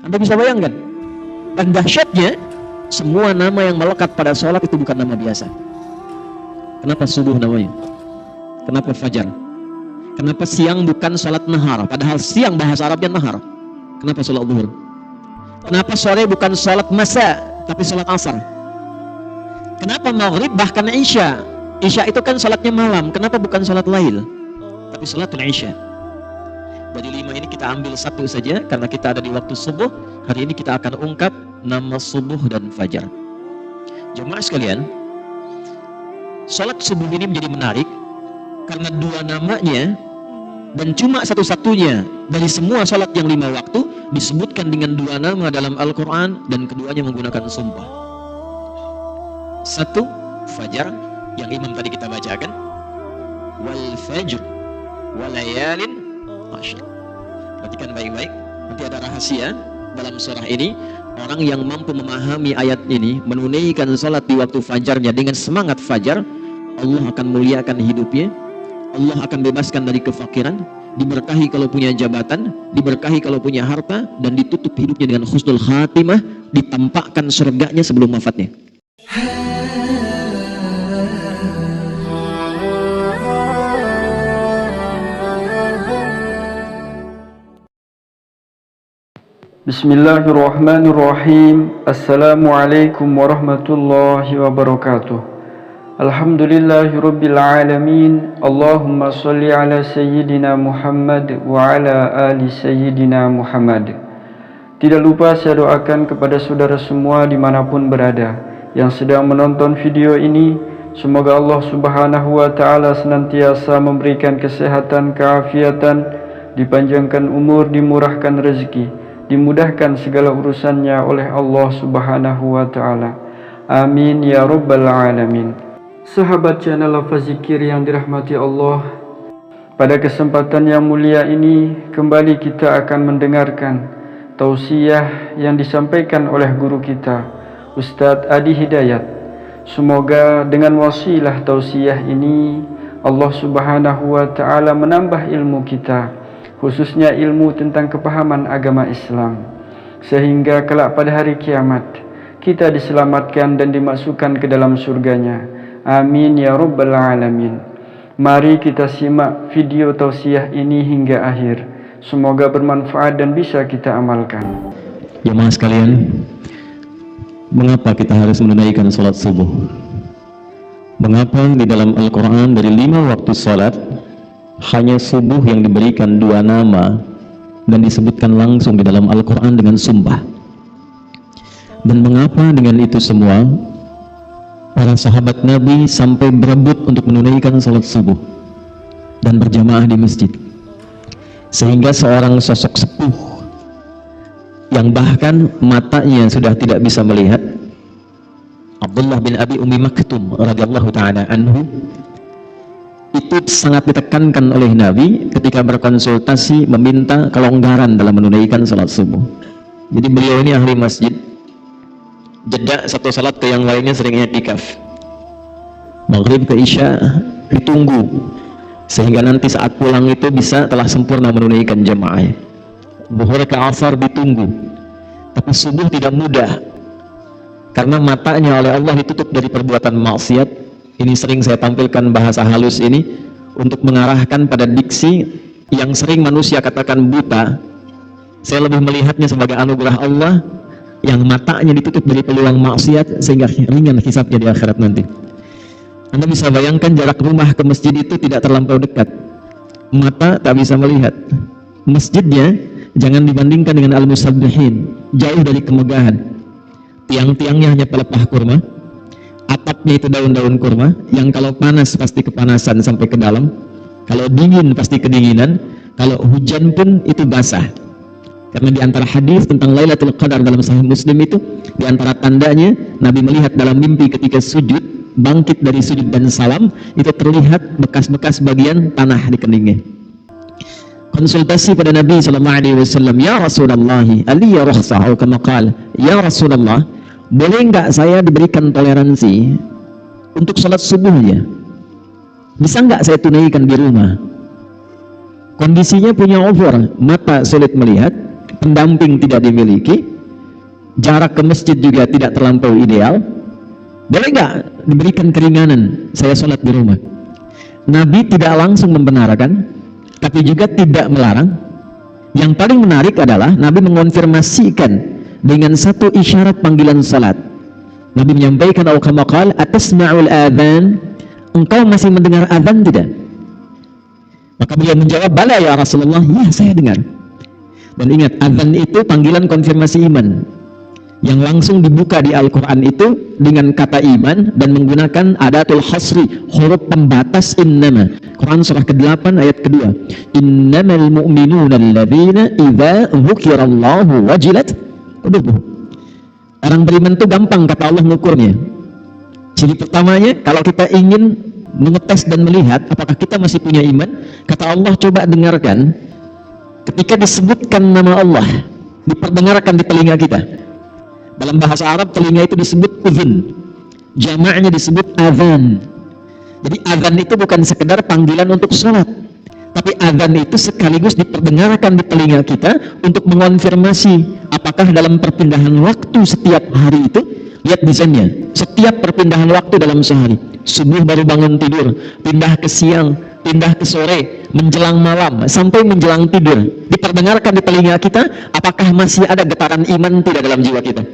Anda bisa bayangkan? Dan dahsyatnya, semua nama yang melekat pada sholat itu bukan nama biasa. Kenapa subuh namanya? Kenapa fajar? Kenapa siang bukan sholat nahar? Padahal siang bahasa Arabnya nahar. Kenapa sholat zuhur? Kenapa sore bukan sholat masa, tapi sholat asar? Kenapa maghrib bahkan isya? Isya itu kan sholatnya malam. Kenapa bukan sholat lail, tapi sholatul isya? Dari 5 ini kita ambil satu saja, karena kita ada di waktu subuh. Hari ini kita akan ungkap nama subuh dan fajar. Jemaah sekalian, sholat subuh ini menjadi menarik karena dua namanya, dan cuma satu-satunya dari semua sholat yang 5 waktu disebutkan dengan dua nama dalam Al-Quran, dan keduanya menggunakan sumpah. Satu, fajar, yang imam tadi kita bacakan, wal fajr walayalin asyr. Perhatikan baik-baik, nanti ada rahasia dalam surah ini. Orang yang mampu memahami ayat ini, menunaikan salat di waktu fajarnya dengan semangat fajar, Allah akan muliakan hidupnya, Allah akan bebaskan dari kefakiran, diberkahi kalau punya jabatan, diberkahi kalau punya harta, dan ditutup hidupnya dengan husnul khatimah, ditampakkan surganya sebelum wafatnya. Bismillahirrahmanirrahim. Assalamualaikum warahmatullahi wabarakatuh. Alhamdulillahirabbil alamin. Allahumma shalli ala sayyidina Muhammad wa ala ali sayyidina Muhammad. Tidak lupa saya doakan kepada saudara semua dimanapun berada yang sedang menonton video ini, semoga Allah subhanahu wa ta'ala senantiasa memberikan kesehatan, keafiatan, dipanjangkan umur, dimurahkan rezeki, dimudahkan segala urusannya oleh Allah subhanahu wa ta'ala. Amin ya rabbal alamin. Sahabat channel Lafaz Zikir yang dirahmati Allah, pada kesempatan yang mulia ini kembali kita akan mendengarkan tausiah yang disampaikan oleh guru kita, Ustadz Adi Hidayat. Semoga dengan wasilah tausiah ini Allah subhanahu wa ta'ala menambah ilmu kita, khususnya ilmu tentang kepahaman agama Islam, sehingga kelak pada hari kiamat kita diselamatkan dan dimasukkan ke dalam surganya. Amin ya rabbal alamin. Mari kita simak video tausiah ini hingga akhir. Semoga bermanfaat dan bisa kita amalkan. Jemaah sekalian, mengapa kita harus menunaikan sholat subuh? Mengapa di dalam Al-Quran dari 5 waktu sholat hanya subuh yang diberikan 2 nama dan disebutkan langsung di dalam Al-Quran dengan sumpah? Dan mengapa dengan itu semua para sahabat Nabi sampai berebut untuk menunaikan salat subuh dan berjamaah di masjid, sehingga seorang sosok sepuh yang bahkan matanya sudah tidak bisa melihat, Abdullah bin Abi Ummi Maktum radhiyallahu ta'ala anhu, itu sangat ditekankan oleh Nabi ketika berkonsultasi meminta kelonggaran dalam menunaikan salat subuh. Jadi beliau ini ahli masjid, jeda satu salat ke yang lainnya sering i'tikaf. Maghrib ke isya ditunggu, sehingga nanti saat pulang itu bisa telah sempurna menunaikan jamaah. Zuhur ke asar ditunggu, tapi subuh tidak mudah karena matanya oleh Allah ditutup dari perbuatan maksiat. Ini sering saya tampilkan bahasa halus ini untuk mengarahkan pada diksi yang sering manusia katakan buta. Saya lebih melihatnya sebagai anugerah Allah yang matanya ditutup dari peluang maksiat sehingga ringan hisabnya di akhirat nanti. Anda bisa bayangkan jarak rumah ke masjid itu tidak terlampau dekat. Mata tak bisa melihat. Masjidnya jangan dibandingkan dengan al-musabbihin, jauh dari kemegahan. Tiang-tiangnya hanya pelepah kurma, atapnya itu daun-daun kurma yang kalau panas pasti kepanasan sampai ke dalam, kalau dingin pasti kedinginan, kalau hujan pun itu basah. Karena di antara hadis tentang Lailatul Qadar dalam Sahih Muslim itu, di antara tandanya Nabi melihat dalam mimpi ketika sujud, bangkit dari sujud dan salam, itu terlihat bekas-bekas bagian tanah di keningnya. Konsultasi pada Nabi SAW, ya Rasulullah, aliyya rukhsah, kama qala, ya Rasulullah, boleh enggak saya diberikan toleransi untuk sholat subuhnya? Bisa enggak saya tunaikan di rumah? Kondisinya punya over, mata sulit melihat, pendamping tidak dimiliki, jarak ke masjid juga tidak terlampau ideal, boleh nggak diberikan keringanan saya sholat di rumah? Nabi tidak langsung membenarkan, tapi juga tidak melarang. Yang paling menarik adalah Nabi mengonfirmasikan dengan satu isyarat panggilan salat. Nabi menyampaikan, "Au kama qala, atasma'ul adzan?" Engkau masih mendengar azan tidak? Maka beliau menjawab, "Bala ya Rasulullah." Ya, saya dengar. Dan ingat, azan itu panggilan konfirmasi iman yang langsung dibuka di Al-Quran itu dengan kata iman dan menggunakan adatul hasri, huruf pembatas innama. Quran surah ke-8 ayat kedua. Innamal mu'minuna alladzina idza dzukirallahu wajilat qulubuhum. Orang beriman itu gampang kata Allah mengukurnya. Ciri pertamanya, kalau kita ingin mengetes dan melihat apakah kita masih punya iman, kata Allah, coba dengarkan ketika disebutkan nama Allah, diperdengarkan di telinga kita. Dalam bahasa Arab telinga itu disebut udhun, jamaknya disebut azan. Jadi azan itu bukan sekedar panggilan untuk sholat, tapi azan itu sekaligus diperdengarkan di telinga kita untuk mengonfirmasi apakah dalam perpindahan waktu setiap hari itu, lihat desainnya, setiap perpindahan waktu dalam sehari, subuh baru bangun tidur, pindah ke siang, pindah ke sore, menjelang malam, sampai menjelang tidur, diperdengarkan di telinga kita apakah masih ada getaran iman tidak dalam jiwa kita.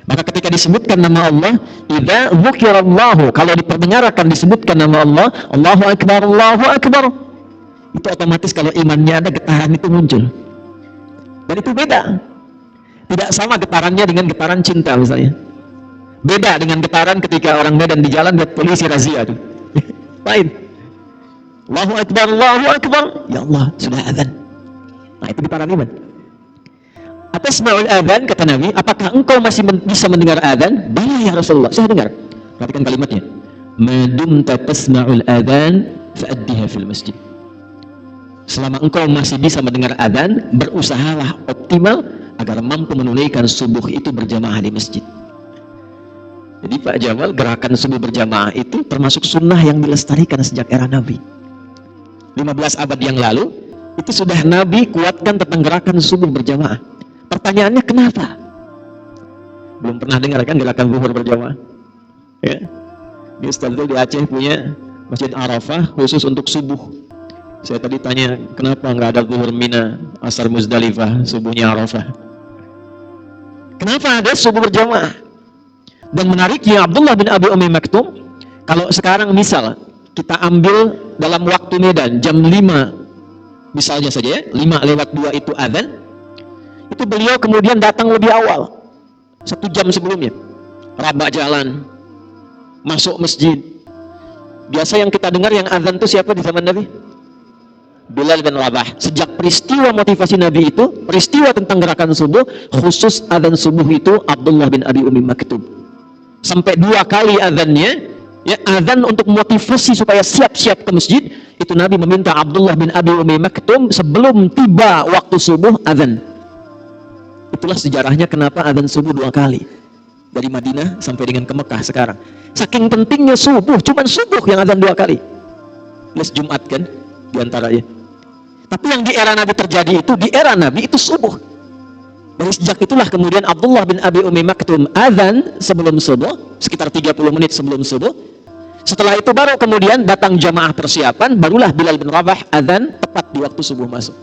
Maka ketika disebutkan nama Allah, idza dzukirallahu, kalau diperdengarkan disebutkan nama Allah, Allahu akbar, Allahu akbar, itu otomatis kalau imannya ada getaran itu muncul. Dan itu beda. Tidak sama getarannya dengan getaran cinta misalnya. Beda dengan getaran ketika orang Medan di jalan lihat polisi razia itu. Lain. Allahu akbar, Allahu akbar, ya Allah, sudah azan. Nah, itu getaran iman. Atasma'ul adzan, kata Nabi, apakah engkau masih bisa mendengar adzan? Bala ya Rasulullah, saya dengar. Perhatikan kalimatnya. Madumta tasma'ul adzan fa'addiha fil masjid. Selama engkau masih bisa mendengar adzan, berusahalah optimal agar mampu menunaikan subuh itu berjamaah di masjid. Jadi Pak Jamal, gerakan subuh berjamaah itu termasuk sunnah yang dilestarikan sejak era Nabi. 15 abad yang lalu, itu sudah Nabi kuatkan tentang gerakan subuh berjamaah. Pertanyaannya kenapa? Belum pernah dengar kan gerakan zuhur berjamaah? Ya. Di Ustaz di Aceh punya Masjid Arafah khusus untuk subuh. Saya tadi tanya, kenapa nggak ada zuhur Mina, asar Muzdalifah, subuhnya Arafah? Kenapa ada subuh berjamaah? Dan menariknya Abdullah bin Abi Umi Maktum, kalau sekarang misal kita ambil dalam waktu Medan jam 5 misalnya saja ya, 5:02 itu adzan, itu beliau kemudian datang lebih awal 1 jam sebelumnya, rabak jalan, masuk masjid. Biasa yang kita dengar yang adzan itu siapa di zaman Nabi? Bilal bin Rabah. Sejak peristiwa motivasi Nabi itu, peristiwa tentang gerakan subuh, khusus adzan subuh itu Abdullah bin Abi Umi Maktum. Sampai 2 kali adzannya, ya, adzan untuk motivasi supaya siap-siap ke masjid, itu Nabi meminta Abdullah bin Abi Umi Maktum sebelum tiba waktu subuh adzan. Itulah sejarahnya kenapa adzan subuh 2 kali dari Madinah sampai dengan ke Mekah sekarang. Saking pentingnya subuh, cuman subuh yang adzan 2 kali. Plus Jumat kan diantaranya. Tapi yang di era Nabi terjadi itu, di era Nabi itu subuh. Dari sejak itulah kemudian Abdullah bin Abi Umi Maktum adzan sebelum subuh, sekitar 30 menit sebelum subuh. Setelah itu baru kemudian datang jamaah persiapan, barulah Bilal bin Rabah adzan tepat di waktu subuh masuk.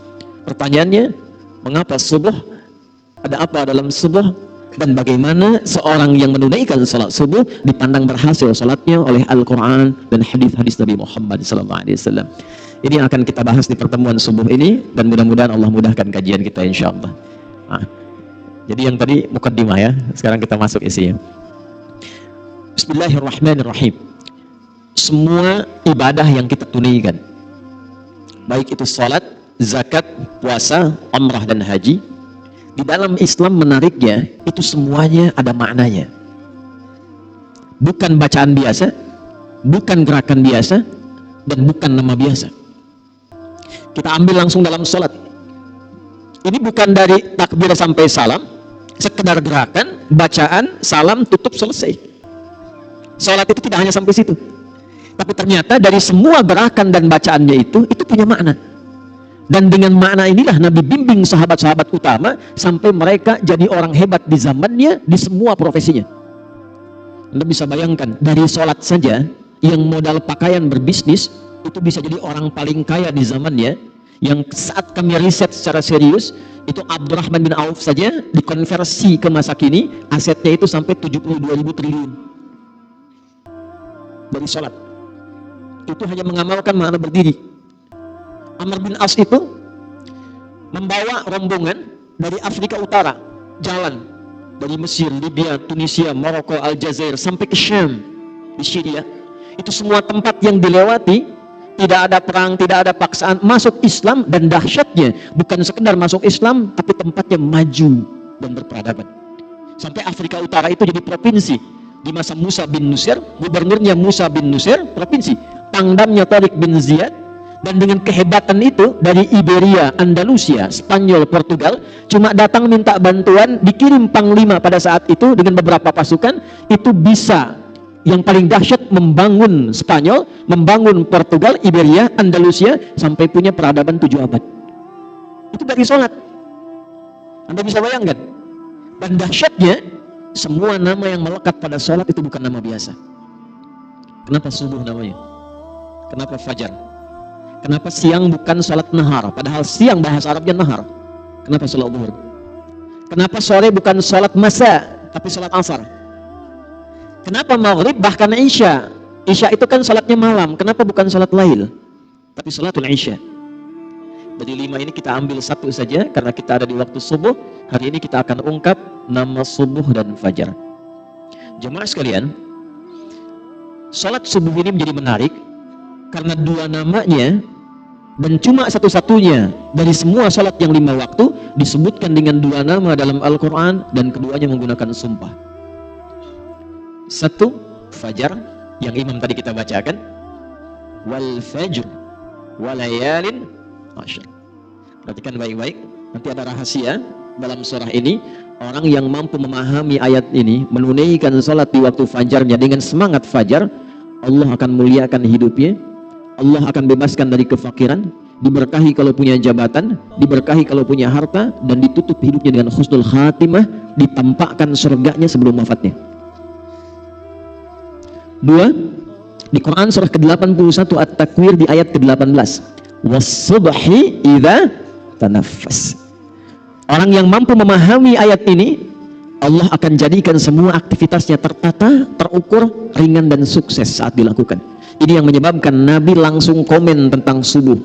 Pertanyaannya, mengapa subuh? Ada apa dalam subuh? Dan bagaimana seorang yang menunaikan salat subuh dipandang berhasil salatnya oleh Al-Quran dan hadis-hadis Nabi Muhammad SAW. Ini akan kita bahas di pertemuan subuh ini, dan mudah-mudahan Allah mudahkan kajian kita insyaallah. Nah, jadi yang tadi mukaddimah ya, sekarang kita masuk isinya. Bismillahirrahmanirrahim. Semua ibadah yang kita tunaikan, baik itu salat, zakat, puasa, umrah dan haji, di dalam Islam menariknya itu semuanya ada maknanya. Bukan bacaan biasa, bukan gerakan biasa, dan bukan nama biasa. Kita ambil langsung dalam salat. Ini bukan dari takbir sampai salam, sekedar gerakan, bacaan, salam, tutup, selesai. Salat itu tidak hanya sampai situ. Tapi ternyata dari semua gerakan dan bacaannya itu punya makna. Dan dengan makna inilah Nabi bimbing sahabat-sahabat utama sampai mereka jadi orang hebat di zamannya di semua profesinya. Anda bisa bayangkan, dari sholat saja yang modal pakaian berbisnis itu bisa jadi orang paling kaya di zamannya. Yang saat kami riset secara serius, itu Abdurrahman bin Auf saja dikonversi ke masa kini, asetnya itu sampai 72.000 triliun dari sholat. Itu hanya mengamalkan makna berdiri. Amr bin As itu membawa rombongan dari Afrika Utara, jalan dari Mesir, Libya, Tunisia, Maroko, Aljazair sampai ke Syam di Syria. Itu semua tempat yang dilewati, tidak ada perang, tidak ada paksaan, masuk Islam. Dan dahsyatnya bukan sekedar masuk Islam, tapi tempatnya maju dan berperadaban. Sampai Afrika Utara itu jadi provinsi di masa Musa bin Nusir. Gubernurnya Musa bin Nusir, provinsi. Pangdamnya Tariq bin Ziyad. Dan dengan kehebatan itu, dari Iberia, Andalusia, Spanyol, Portugal, cuma datang minta bantuan, dikirim panglima pada saat itu dengan beberapa pasukan, itu bisa yang paling dahsyat membangun Spanyol, membangun Portugal, Iberia, Andalusia, sampai punya peradaban 7 abad. Itu dari sholat. Anda bisa bayangkan. Dan dahsyatnya, semua nama yang melekat pada sholat itu bukan nama biasa. Kenapa subuh namanya? Kenapa fajar? Kenapa siang bukan sholat nahar? Padahal siang bahasa Arabnya nahar. Kenapa sholat zuhur? Kenapa sore bukan sholat masa, tapi sholat asar? Kenapa maghrib bahkan isya? Isya itu kan sholatnya malam. Kenapa bukan sholat lail, tapi sholatul isya? Dari 5 ini kita ambil satu saja, karena kita ada di waktu subuh. Hari ini kita akan ungkap nama subuh dan fajar. Jemaah sekalian, sholat subuh ini menjadi menarik karena 2 namanya, dan cuma satu-satunya dari semua sholat yang 5 waktu disebutkan dengan 2 nama dalam Al-Quran, dan keduanya menggunakan sumpah. Satu, fajar, yang imam tadi kita bacakan, wal fajr walayalin ashr. Perhatikan baik-baik, nanti ada rahasia dalam surah ini. Orang yang mampu memahami ayat ini, menunaikan sholat di waktu fajarnya dengan semangat fajar, Allah akan muliakan hidupnya. Allah akan bebaskan dari kefakiran, diberkahi kalau punya jabatan, diberkahi kalau punya harta, dan ditutup hidupnya dengan husnul khatimah, ditampakkan surganya sebelum wafatnya. 2, di Quran surah ke-81 At-Takwir di ayat ke-18, was-subhi idza tanaffas. Orang yang mampu memahami ayat ini, Allah akan jadikan semua aktivitasnya tertata, terukur, ringan dan sukses saat dilakukan. Ini yang menyebabkan Nabi langsung komen tentang subuh.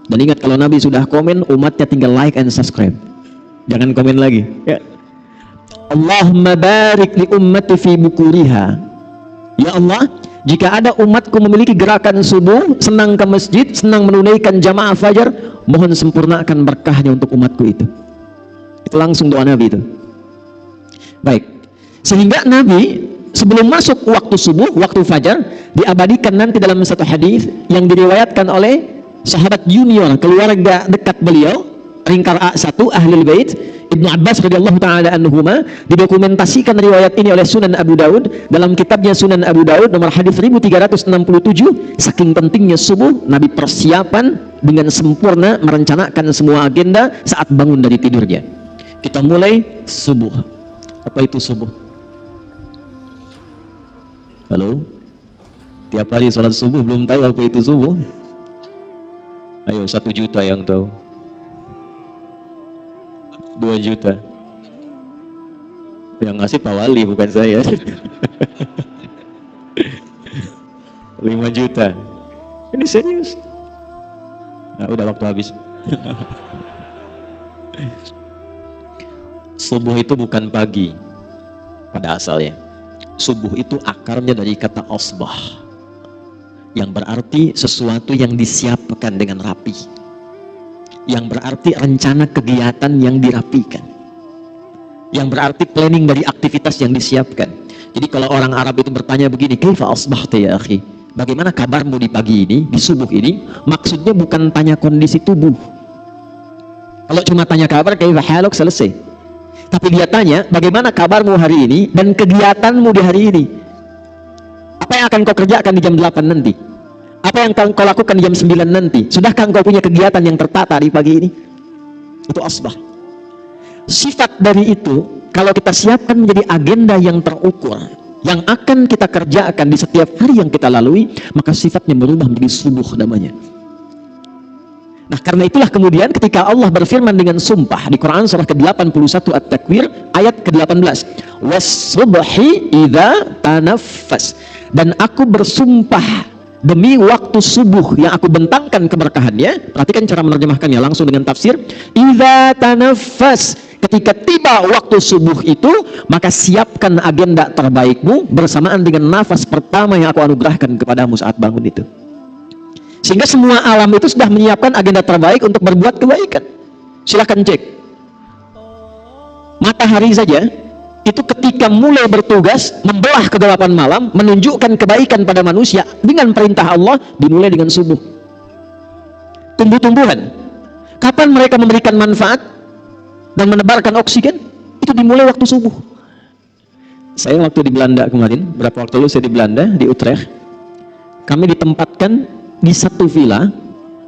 Dan ingat, kalau Nabi sudah komen, umatnya tinggal like and subscribe. Jangan komen lagi. Ya. Allahumma barik li ummati fi bukuriha. Ya Allah, jika ada umatku memiliki gerakan subuh, senang ke masjid, senang menunaikan jamaah fajar, mohon sempurnakan berkahnya untuk umatku itu. Itu langsung doa Nabi itu. Baik. Sehingga Nabi sebelum masuk waktu subuh, waktu fajar, diabadikan nanti dalam satu hadis yang diriwayatkan oleh sahabat junior keluarga dekat beliau, ringkar A1 Ahlul Bait, Ibnu Abbas radhiyallahu taala anhuma. Didokumentasikan riwayat ini oleh Sunan Abu Daud dalam kitabnya Sunan Abu Daud nomor hadis 1367. Saking pentingnya subuh, Nabi persiapan dengan sempurna, merencanakan semua agenda saat bangun dari tidurnya. Kita mulai subuh. Apa itu subuh? Halo? Tiap hari sholat subuh belum tahu apa itu subuh? Ayo, 1 juta yang tahu. 2 juta. Yang ngasih Pak Wali, bukan saya. 5 juta. Ini serius. Nah, udah waktu habis. Subuh itu bukan pagi pada asalnya. Subuh itu akarnya dari kata asbah, yang berarti sesuatu yang disiapkan dengan rapi, yang berarti rencana kegiatan yang dirapikan, yang berarti planning dari aktivitas yang disiapkan. Jadi kalau orang Arab itu bertanya begini, kaifa asbahta ya akhi, bagaimana kabarmu di pagi ini, di subuh ini, maksudnya bukan tanya kondisi tubuh. Kalau cuma tanya kabar, kaifa haluk, selesai. Tapi dia tanya, bagaimana kabarmu hari ini dan kegiatanmu di hari ini? Apa yang akan kau kerjakan di jam 8 nanti? Apa yang kau lakukan jam 9 nanti? Sudahkah engkau punya kegiatan yang tertata di pagi ini? Itu asbah. Sifat dari itu, kalau kita siapkan menjadi agenda yang terukur, yang akan kita kerjakan di setiap hari yang kita lalui, maka sifatnya berubah menjadi subuh namanya. Nah, karena itulah kemudian ketika Allah berfirman dengan sumpah di Quran surah ke-81 At-Takwir ayat ke-18, was-subhi idza tanaffas, dan aku bersumpah demi waktu subuh yang aku bentangkan keberkahannya. Perhatikan cara menerjemahkannya langsung dengan tafsir, idza tanaffas, ketika tiba waktu subuh itu, maka siapkan agenda terbaikmu bersamaan dengan nafas pertama yang aku anugerahkan kepadamu saat bangun itu. Sehingga semua alam itu sudah menyiapkan agenda terbaik untuk berbuat kebaikan. Silahkan cek. Matahari saja, itu ketika mulai bertugas, membelah kegelapan malam, menunjukkan kebaikan pada manusia, dengan perintah Allah, dimulai dengan subuh. Tumbuh-tumbuhan, kapan mereka memberikan manfaat dan menebarkan oksigen? Itu dimulai waktu subuh. Saya waktu di Belanda kemarin, berapa waktu lalu saya di Belanda, di Utrecht, kami ditempatkan di satu villa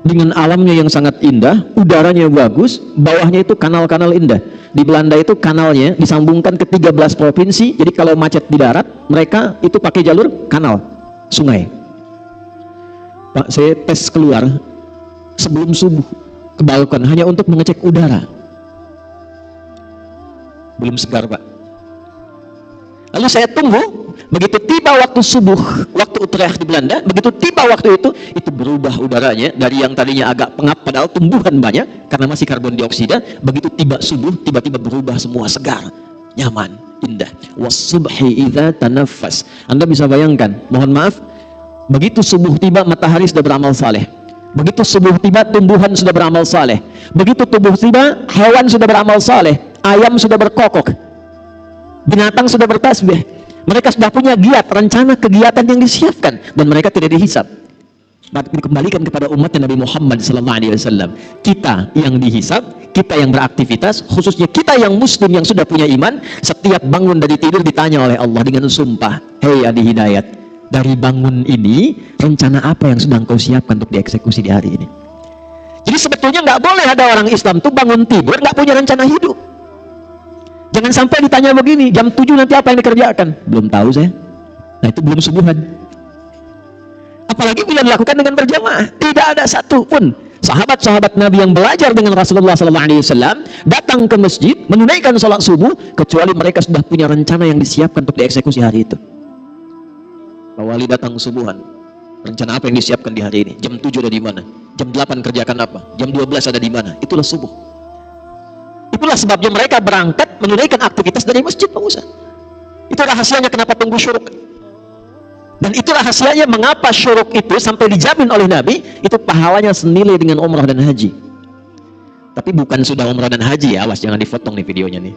dengan alamnya yang sangat indah, udaranya bagus, bawahnya itu kanal-kanal indah. Di Belanda itu kanalnya disambungkan ke 13 provinsi, jadi kalau macet di darat, mereka itu pakai jalur kanal, sungai. Pak, saya tes keluar sebelum subuh ke balkon hanya untuk mengecek udara. Belum segar, Pak. Lalu saya tunggu, begitu tiba waktu subuh, waktu Utrecht di Belanda, begitu tiba waktu itu berubah udaranya dari yang tadinya agak pengap, padahal tumbuhan banyak karena masih karbon dioksida. Begitu tiba subuh, tiba-tiba berubah semua, segar, nyaman, indah. Was-subhi idza tanaffas. Anda bisa bayangkan, mohon maaf, begitu subuh tiba, matahari sudah beramal saleh. Begitu subuh tiba, tumbuhan sudah beramal saleh. Begitu subuh tiba, hewan sudah beramal saleh, ayam sudah berkokok, binatang sudah bertasbih. Mereka sudah punya giat, rencana kegiatan yang disiapkan, dan mereka tidak dihisab. Dikembalikan kepada umat Nabi Muhammad SAW. Kita yang dihisab, kita yang beraktivitas, khususnya kita yang muslim yang sudah punya iman, setiap bangun dari tidur ditanya oleh Allah dengan sumpah, hei Adi Hidayat, dari bangun ini, rencana apa yang sedang kau siapkan untuk dieksekusi di hari ini? Jadi sebetulnya nggak boleh ada orang Islam tuh bangun tidur nggak punya rencana hidup. Jangan sampai ditanya begini, jam 7 nanti apa yang dikerjakan? Belum tahu saya. Nah, itu belum subuhan. Apalagi bila dilakukan dengan berjamaah. Tidak ada satu pun sahabat-sahabat Nabi yang belajar dengan Rasulullah SAW datang ke masjid menunaikan sholat subuh kecuali mereka sudah punya rencana yang disiapkan untuk dieksekusi hari itu. Awali datang subuhan, rencana apa yang disiapkan di hari ini? Jam 7 ada di mana? Jam 8 kerjakan apa? Jam 12 ada di mana? Itulah subuh. Itulah sebabnya mereka berangkat menunaikan aktivitas dari masjid, Pak Musa. Itu rahasianya kenapa tunggu syuruk. Dan itu rahasianya mengapa syuruk itu sampai dijamin oleh Nabi, itu pahalanya senilai dengan umrah dan haji. Tapi bukan sudah umrah dan haji ya, awas jangan dipotong nih videonya nih.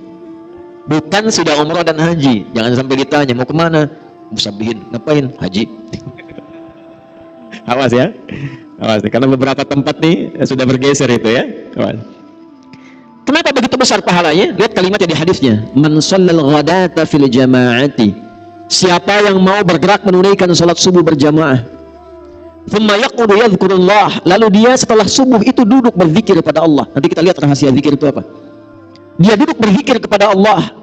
Bukan sudah umrah dan haji, jangan sampai ditanya mau kemana, musabihin, ngapain? Haji. Awas ya, awas nih, karena beberapa tempat nih sudah bergeser itu ya. Awas. Kenapa begitu besar pahalanya? Lihat kalimatnya di hadisnya. Man shallal ghadata fil jama'ati. Siapa yang mau bergerak menunaikan salat subuh berjamaah. Thumma yaqudu yadhkurullah. Lalu dia setelah subuh itu duduk berzikir kepada Allah. Nanti kita lihat rahasia zikir itu apa. Dia duduk berzikir kepada Allah.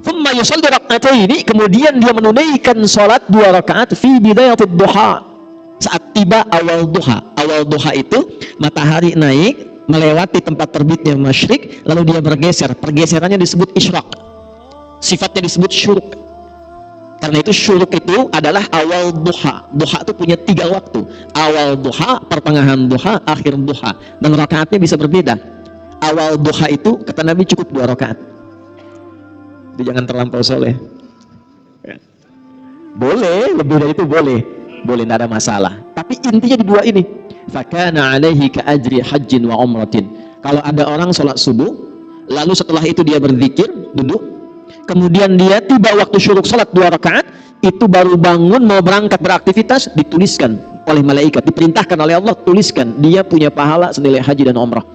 Thumma yusalli rak'ataini, kemudian dia menunaikan salat 2 rakaat fi bidayatid duha. Saat tiba awal duha. Awal duha itu matahari naik melewati tempat terbitnya masyrik, lalu dia bergeser. Pergeserannya disebut isyraq, sifatnya disebut syuruk. Karena itu syuruk itu adalah awal duha. Duha itu punya 3 waktu, awal duha, pertengahan duha, akhir duha, dan rakaatnya bisa berbeda. Awal duha itu kata Nabi cukup 2 rakaat. Jadi jangan terlampau soleh. Boleh lebih dari itu, boleh, tidak ada masalah, tapi intinya di 2 ini. Fakana alaihi ka ajri hajjin wa umratin. Kalau ada orang sholat subuh, lalu setelah itu dia berzikir, duduk, kemudian dia tiba waktu syuruk sholat 2 rakaat, itu baru bangun mau berangkat beraktivitas, dituliskan oleh malaikat, diperintahkan oleh Allah, tuliskan dia punya pahala senilai haji dan umrah.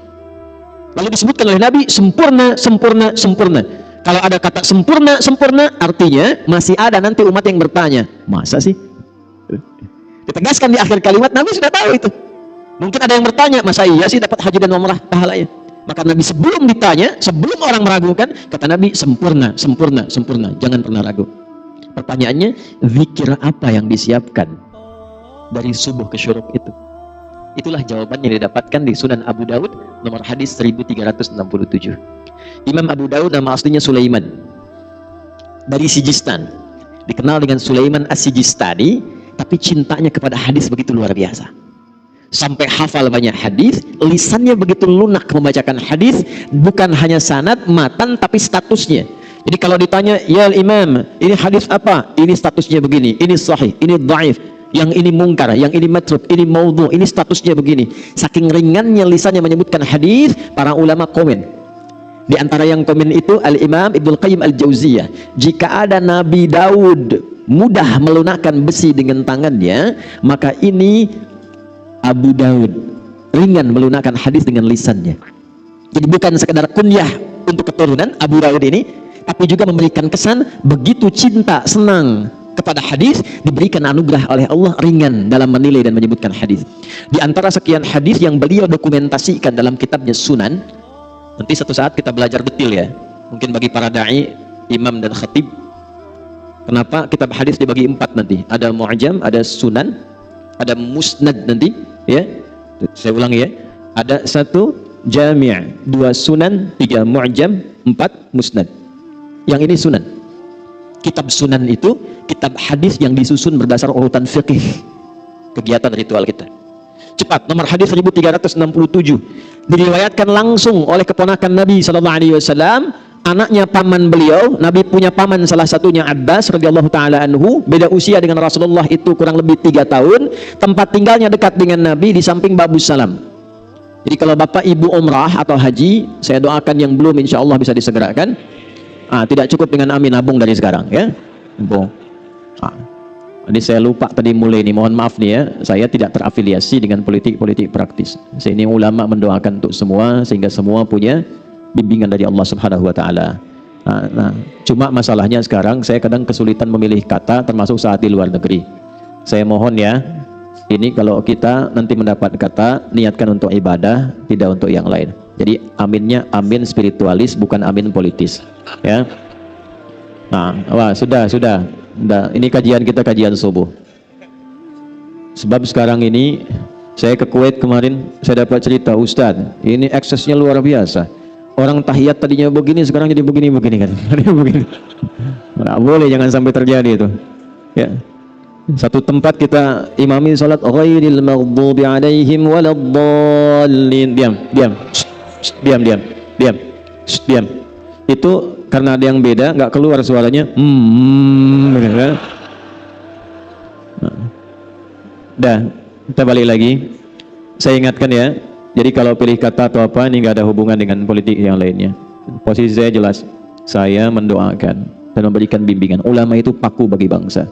Lalu disebutkan oleh Nabi, sempurna, sempurna, sempurna. Kalau ada kata sempurna, sempurna, artinya masih ada nanti umat yang bertanya, masa sih? Ditegaskan di akhir kalimat, Nabi sudah tahu itu. Mungkin ada yang bertanya, masa iya sih dapat haji dan umrah pahalanya? Maka Nabi sebelum ditanya, sebelum orang meragukan, kata Nabi, sempurna, sempurna, sempurna. Jangan pernah ragu. Pertanyaannya, zikir apa yang disiapkan dari subuh ke syuruk itu? Itulah jawaban yang didapatkan di Sunan Abu Daud, nomor hadis 1367. Imam Abu Daud nama aslinya Sulaiman, dari Sijistan. Dikenal dengan Sulaiman As-Sijistani, tapi cintanya kepada hadis begitu luar biasa. Sampai hafal banyak hadis, lisannya begitu lunak membacakan hadis, bukan hanya sanad, matan, tapi statusnya. Jadi kalau ditanya, ya Imam, ini hadis apa? Ini statusnya begini, ini sahih, ini dhaif, yang ini mungkar, yang ini matruk, ini maudhu, ini statusnya begini. Saking ringannya lisannya menyebutkan hadis, para ulama komen. Di antara yang komen itu Al-Imam Ibnul Qayyim Al-Jauziyah, jika ada Nabi Daud mudah melunakkan besi dengan tangannya, maka ini Abu Daud ringan melunakkan hadis dengan lisannya. Jadi bukan sekedar kunyah untuk keturunan Abu Daud ini, tapi juga memberikan kesan begitu cinta, senang kepada hadis, diberikan anugerah oleh Allah ringan dalam menilai dan menyebutkan hadis. Di antara sekian hadis yang beliau dokumentasikan dalam kitabnya Sunan, nanti satu saat kita belajar detail ya. Mungkin bagi para dai, imam dan khatib, kenapa kitab hadis dibagi 4 nanti? Ada mu'jam, ada sunan, ada musnad nanti, ya. Saya ulangi ya. Ada 1 jami', 2 sunan, 3 mu'jam, 4 musnad. Yang ini sunan. Kitab sunan itu kitab hadis yang disusun berdasar urutan fikih kegiatan ritual kita. Cepat, nomor hadis 1367 diriwayatkan langsung oleh keponakan Nabi SAW, anaknya paman beliau. Nabi punya paman, salah satunya Abbas radhiyallahu taala anhu, beda usia dengan Rasulullah itu kurang lebih 3 tahun. Tempat tinggalnya dekat dengan Nabi, di samping Babus Salam. Jadi kalau bapak ibu umrah atau haji, saya doakan yang belum insya Allah bisa disegerakan. Tidak cukup dengan amin, nabung dari sekarang ya. Ini saya lupa tadi mulai nih, mohon maaf nih ya, saya tidak terafiliasi dengan politik praktis. Saya ini ulama mendoakan untuk semua sehingga semua punya bimbingan dari Allah Subhanahu wa taala. Cuma masalahnya sekarang saya kadang kesulitan memilih kata, termasuk saat di luar negeri. Saya mohon ya, ini kalau kita nanti mendapat kata, niatkan untuk ibadah, tidak untuk yang lain. Jadi aminnya amin spiritualis, bukan amin politis ya. Sudah. Ini kajian kita, kajian subuh. Sebab sekarang ini saya ke Kuwait kemarin, saya dapat cerita, Ustadz, ini eksesnya luar biasa. Orang tahiyat tadinya begini, sekarang jadi begini kan. Begini. Nggak boleh, jangan sampai terjadi itu. Ya. Satu tempat kita imami salat ghairil maghdubi alaihim waladdallin. Diam. Itu karena ada yang beda, nggak keluar suaranya. Kita balik lagi. Saya ingatkan ya. Jadi kalau pilih kata atau apa, ini nggak ada hubungan dengan politik yang lainnya. Posisi saya jelas. Saya mendoakan dan memberikan bimbingan. Ulama itu paku bagi bangsa.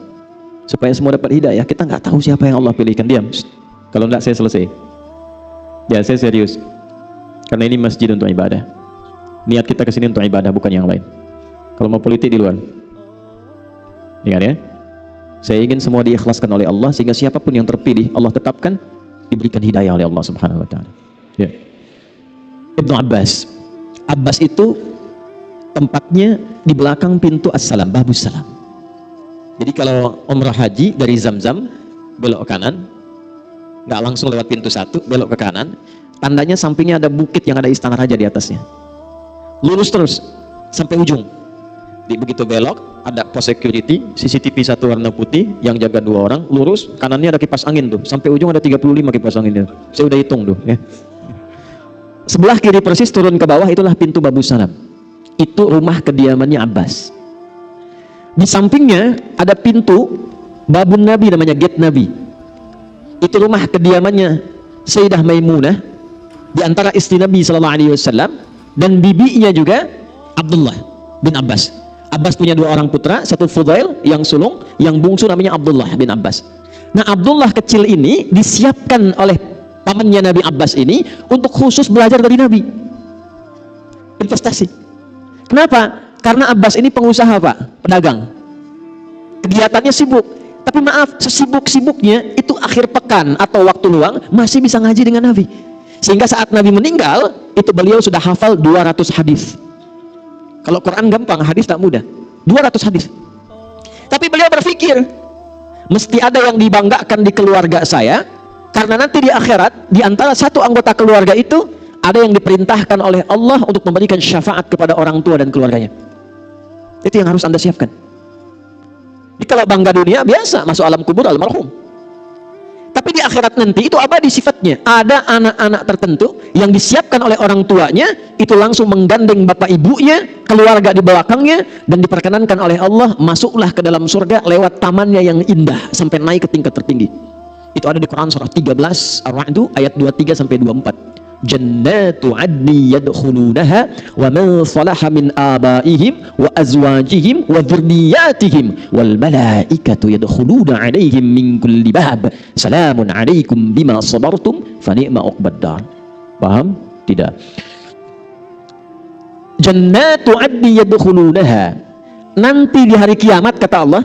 Supaya semua dapat hidayah. Kita nggak tahu siapa yang Allah pilihkan. Diam. Kalau nggak, saya selesai. Ya, saya serius. Karena ini masjid untuk ibadah. Niat kita kesini untuk ibadah, bukan yang lain. Kalau mau politik di luar. Ingat ya. Saya ingin semua diikhlaskan oleh Allah, sehingga siapapun yang terpilih Allah tetapkan, diberikan hidayah oleh Allah Subhanahu wa taala. Ya. Ibnu Abbas. Abbas itu tempatnya di belakang pintu As-Salam, Babus Salam. Jadi kalau umrah haji dari Zamzam belok ke kanan, nggak langsung lewat pintu 1, belok ke kanan. Tandanya sampingnya ada bukit yang ada istana raja di atasnya. Lurus terus sampai ujung. Begitu belok ada pos security, CCTV 1 warna putih yang jaga 2 orang. Lurus kanannya ada kipas angin tuh, sampai ujung ada 35 kipas angin. Saya udah hitung tuh ya. Sebelah kiri persis turun ke bawah itulah pintu Babus Salam. Itu rumah kediamannya Abbas. Di sampingnya ada pintu Babun Nabi, namanya Gate Nabi. Itu rumah kediamannya Sayyidah Maimunah, di antara istri Nabi SAW, dan bibinya juga Abdullah bin Abbas. Abbas punya 2 orang putra, satu Fudail yang sulung, yang bungsu namanya Abdullah bin Abbas. Nah, Abdullah kecil ini disiapkan oleh pamannya Nabi Abbas ini untuk khusus belajar dari Nabi. Investasi. Kenapa? Karena Abbas ini pengusaha, Pak, pedagang. Kegiatannya sibuk, Tapi maaf, sesibuk-sibuknya itu akhir pekan atau waktu luang masih bisa ngaji dengan Nabi. Sehingga saat Nabi meninggal, itu beliau sudah hafal 200 hadis. Kalau Quran gampang, hadis tak mudah. 200 hadis. Tapi beliau berpikir, mesti ada yang dibanggakan di keluarga saya, karena nanti di akhirat, di antara satu anggota keluarga itu, ada yang diperintahkan oleh Allah untuk memberikan syafaat kepada orang tua dan keluarganya. Itu yang harus Anda siapkan. Jadi kalau bangga dunia, biasa, masuk alam kubur, almarhum. Tapi di akhirat nanti, itu abadi sifatnya. Ada anak-anak tertentu yang disiapkan oleh orang tuanya, itu langsung menggandeng bapak ibunya, keluarga di belakangnya, dan diperkenankan oleh Allah, masuklah ke dalam surga lewat tamannya yang indah, sampai naik ke tingkat tertinggi. Itu ada di Quran surah 13, Ar-Ra'd, ayat 23-24. Jannatu adni yadkhulunaha wa man salaha min abaihim wa azwajihim wa dzurriyyatihim wal malaikatu yadkhuluna alaihim min kulli bab salamun alaikum bima sabartum fa ni'ma uqbad dar. Paham? Tidak. Jannatu adni yadkhulunaha, nanti di hari kiamat kata Allah,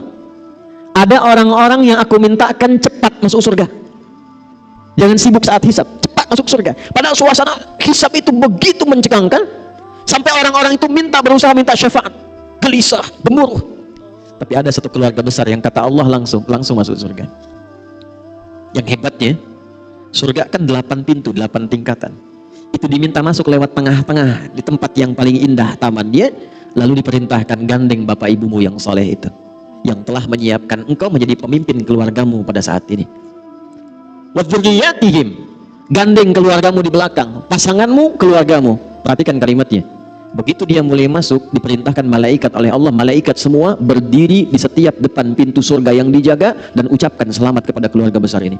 ada orang-orang yang aku mintakan cepat masuk surga. Jangan sibuk saat hisab, cepat masuk surga. Padahal suasana hisab itu begitu mencengangkan, sampai orang-orang itu berusaha minta syafaat, gelisah, gemuruh. Tapi ada satu keluarga besar yang kata Allah langsung masuk surga. Yang hebatnya, surga kan 8 pintu, 8 tingkatan. Itu diminta masuk lewat tengah-tengah, di tempat yang paling indah tamannya, lalu diperintahkan gandeng bapak ibumu yang soleh itu, yang telah menyiapkan engkau menjadi pemimpin keluargamu pada saat ini. Wa dzurriyyatihim, gandeng keluargamu di belakang, pasanganmu, keluargamu. Perhatikan kalimatnya. Begitu dia mulai masuk, diperintahkan malaikat oleh Allah, malaikat semua berdiri di setiap depan pintu surga yang dijaga dan ucapkan selamat kepada keluarga besar ini.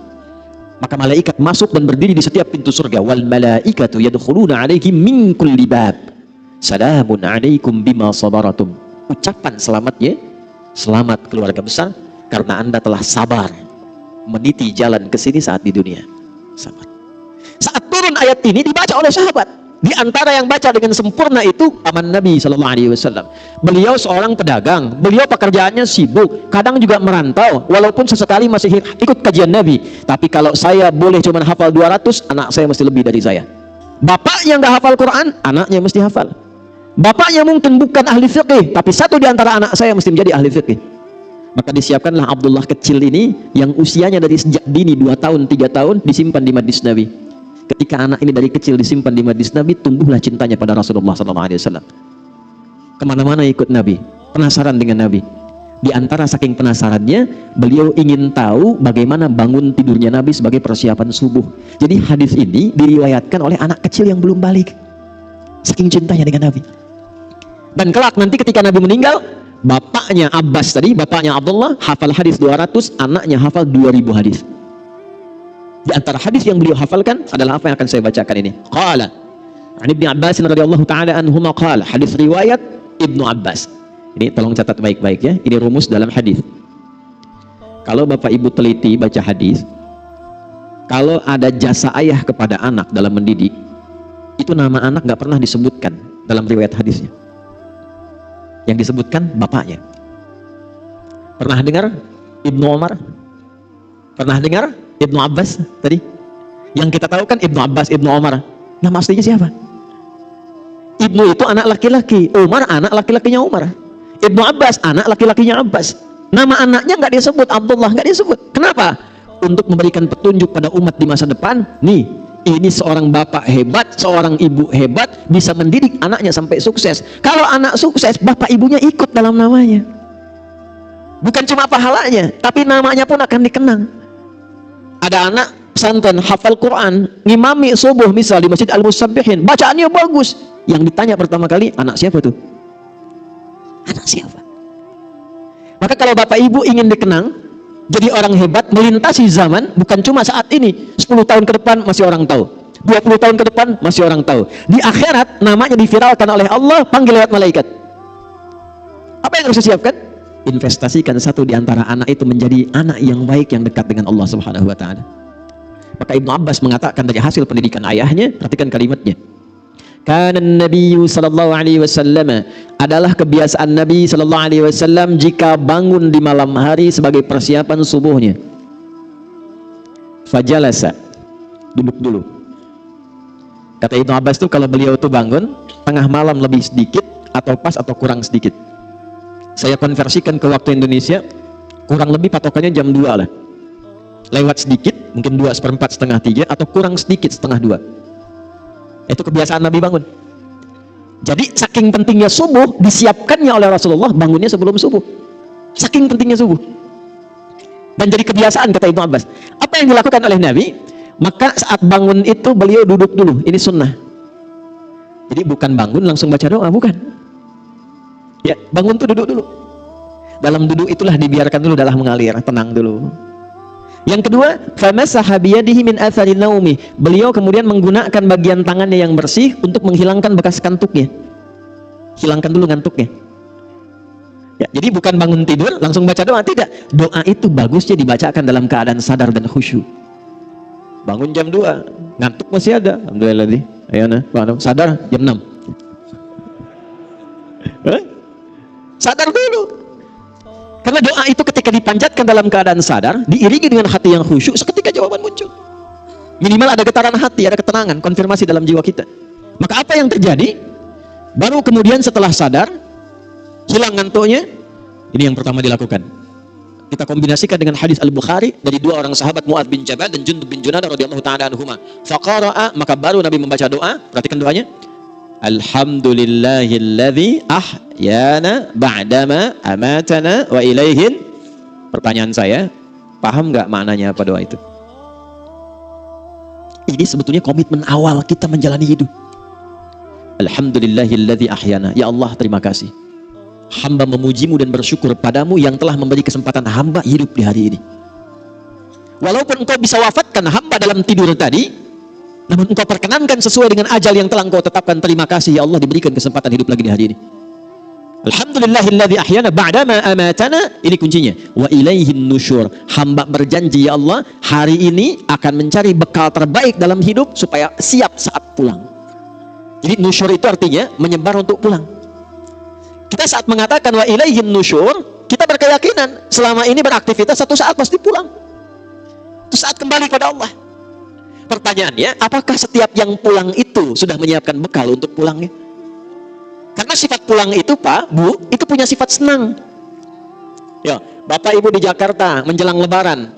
Maka malaikat masuk dan berdiri di setiap pintu surga. Wal malaikatu yadkhuluna alaihim min kulli bab salamun alaikum bima sabaratum. Ucapan selamatnya, selamat keluarga besar karena Anda telah sabar meniti jalan ke sini saat di dunia. Sabar. Saat turun ayat ini dibaca oleh sahabat. Di antara yang baca dengan sempurna itu paman Nabi SAW. Beliau seorang pedagang, beliau pekerjaannya sibuk, kadang juga merantau, walaupun sesekali masih ikut kajian Nabi. Tapi kalau saya boleh cuma hafal 200, anak saya mesti lebih dari saya. Bapaknya nggak hafal Quran, anaknya mesti hafal. Bapaknya mungkin bukan ahli fiqih, tapi satu di antara anak saya mesti menjadi ahli fiqih. Maka disiapkanlah Abdullah kecil ini yang usianya dari sejak dini 2 tahun, 3 tahun disimpan di majlis Nabi. Ketika anak ini dari kecil disimpan di majlis Nabi, tumbuhlah cintanya pada Rasulullah SAW. Kemana-mana ikut Nabi, penasaran dengan Nabi. Di antara saking penasarannya, beliau ingin tahu bagaimana bangun tidurnya Nabi sebagai persiapan subuh. Jadi hadis ini diriwayatkan oleh anak kecil yang belum balik, saking cintanya dengan Nabi. Dan kelak nanti ketika Nabi meninggal, bapaknya Abbas tadi, bapaknya Abdullah hafal hadis 200, anaknya hafal 2000 hadis. Di antara hadis yang beliau hafalkan adalah apa yang akan saya bacakan ini. Qala an Ibnu Abbas radhiyallahu taala anhuma qala, hadis riwayat Ibnu Abbas. Ini tolong catat baik-baik ya, ini rumus dalam hadis. Kalau Bapak Ibu teliti baca hadis, kalau ada jasa ayah kepada anak dalam mendidik, itu nama anak nggak pernah disebutkan dalam riwayat hadisnya. Yang disebutkan bapaknya. Pernah dengar Ibnu Umar? Pernah dengar Ibnu Abbas tadi? Yang kita tahu kan Ibnu Abbas, Ibnu Umar. Nama aslinya siapa? Ibnu itu anak laki-laki, Umar anak laki-lakinya Umar. Ibnu Abbas anak laki-lakinya Abbas. Nama anaknya nggak disebut, Abdullah nggak disebut. Kenapa? Untuk memberikan petunjuk pada umat di masa depan. Nih, ini seorang bapak hebat, seorang ibu hebat, bisa mendidik anaknya sampai sukses. Kalau anak sukses, bapak ibunya ikut dalam namanya. Bukan cuma pahalanya, tapi namanya pun akan dikenang. Ada anak pesantren hafal Quran, ngimami subuh misal di Masjid Al-Musabbihin, bacaannya bagus. Yang ditanya pertama kali, anak siapa tuh? Anak siapa? Maka kalau bapak ibu ingin dikenang, jadi orang hebat, melintasi zaman, bukan cuma saat ini, 10 tahun ke depan masih orang tahu, 20 tahun ke depan masih orang tahu. Di akhirat namanya diviralkan oleh Allah, panggil lewat malaikat. Apa yang harus disiapkan? Investasikan satu di antara anak itu menjadi anak yang baik, yang dekat dengan Allah Subhanahu wa ta'ala. Maka Ibnu Abbas mengatakan dari hasil pendidikan ayahnya, perhatikan kalimatnya, Kana Nabi sallallahu alaihi wasallam, adalah kebiasaan Nabi sallallahu alaihi wasallam jika bangun di malam hari sebagai persiapan subuhnya. Fajalasa, duduk dulu. Kata Ibnu Abbas tuh kalau beliau tuh bangun tengah malam lebih sedikit atau pas atau kurang sedikit. Saya konversikan ke waktu Indonesia, kurang lebih patokannya jam 2 lah. Lewat sedikit, mungkin 2/4, setengah 3, atau kurang sedikit setengah 2. Itu kebiasaan Nabi bangun. Jadi saking pentingnya subuh, disiapkannya oleh Rasulullah bangunnya sebelum subuh. Saking pentingnya subuh. Dan jadi kebiasaan, kata Ibnu Abbas. Apa yang dilakukan oleh Nabi? Maka saat bangun itu beliau duduk dulu. Ini sunnah. Jadi bukan bangun langsung baca doa, bukan. Ya, bangun tuh duduk dulu. Dalam duduk itulah dibiarkan dulu darah mengalir, tenang dulu. Yang kedua, famasaha biyadihi min athari naumi. Beliau kemudian menggunakan bagian tangannya yang bersih untuk menghilangkan bekas kantuknya. Hilangkan dulu ngantuknya. Ya, jadi bukan bangun tidur langsung baca doa, tidak. Doa itu bagusnya dibacakan dalam keadaan sadar dan khusyuk. Bangun jam 2, ngantuk masih ada. Alhamdulillah nih. Ayo nah, sadar jam 6. Sadar dulu. Karena doa itu ketika dipanjatkan dalam keadaan sadar, diiringi dengan hati yang khusyuk, seketika jawaban muncul. Minimal ada getaran hati, ada ketenangan, konfirmasi dalam jiwa kita. Maka apa yang terjadi? Baru kemudian setelah sadar, hilang ngantuknya, ini yang pertama dilakukan. Kita kombinasikan dengan hadis Al-Bukhari dari dua orang sahabat, Mu'adz bin Jabal dan Jundub bin Junadah radhiyallahu ta'ala anhuma. Faqara'a, maka baru Nabi membaca doa. Perhatikan doanya. Alhamdulillahilladzi ahyana ba'dama amatana wa ilaihin. Pertanyaan saya, paham nggak maknanya apa doa itu? Ini sebetulnya komitmen awal kita menjalani hidup. Alhamdulillahilladzi ahyana. Ya Allah, terima kasih. Hamba memujimu dan bersyukur padamu yang telah memberi kesempatan hamba hidup di hari ini. Walaupun engkau bisa wafatkan hamba dalam tidur tadi, namun engkau perkenankan sesuai dengan ajal yang telah engkau tetapkan. Terima kasih ya Allah, diberikan kesempatan hidup lagi di hari ini. Alhamdulillahilladzi ahyana ba'dama amatana. Ini kuncinya. Wa ilaihin nusyur. Hamba berjanji ya Allah, hari ini akan mencari bekal terbaik dalam hidup supaya siap saat pulang. Jadi nusyur itu artinya menyebar untuk pulang. Kita saat mengatakan wa ilaihin nusyur, kita berkeyakinan selama ini beraktivitas, satu saat pasti pulang. Itu saat kembali kepada Allah. Pertanyaannya, apakah setiap yang pulang itu sudah menyiapkan bekal untuk pulangnya? Karena sifat pulang itu, Pak, Bu, itu punya sifat senang. Ya, Bapak Ibu di Jakarta menjelang Lebaran,